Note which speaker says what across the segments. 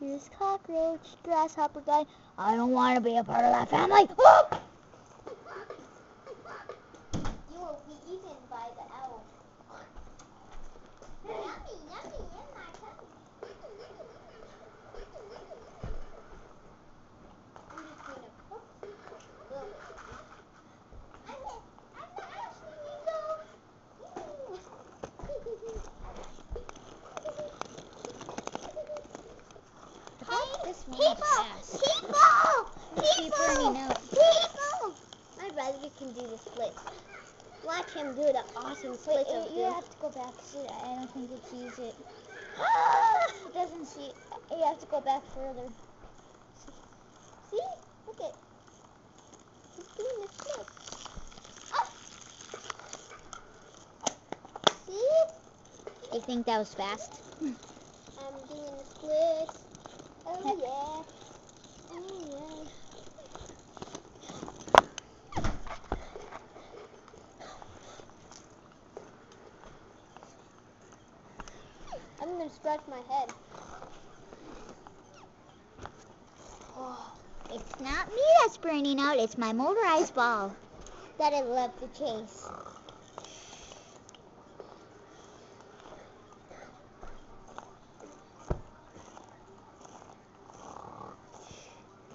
Speaker 1: Here's cockroach, grasshopper guy. I don't want to be a part of that family. Oh!
Speaker 2: You will be eaten by the owl. Yummy, yummy in my tummy. I'm just going to cook a little bit. I'm Ashley Mingo.
Speaker 1: This one
Speaker 2: People! My brother can do the splits. Watch him do the awesome splits.
Speaker 1: You have to go back. See, I don't think it sees it. It doesn't see. You have to go back further.
Speaker 2: See? Look at. He's doing the splits. Oh. See?
Speaker 1: I think that was fast.
Speaker 2: I'm doing the splits. Oh yeah. Oh yeah. I'm gonna scratch my head.
Speaker 1: Oh, it's not me that's burning out. It's my motorized ball that I love to chase.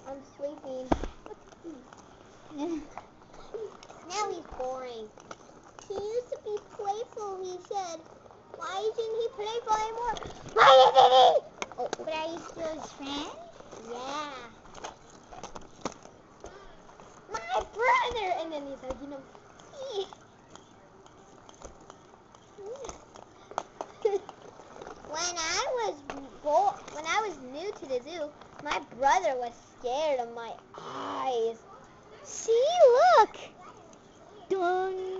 Speaker 2: I'm sleeping. Now he's boring. He used to be playful, he said. Why isn't he playful anymore? Why isn't he?
Speaker 1: Oh, but are you still his friend?
Speaker 2: Yeah. My brother! And then he's hugging him. When I was new to the zoo, my brother was scared of my eyes.
Speaker 1: See, look. Dun.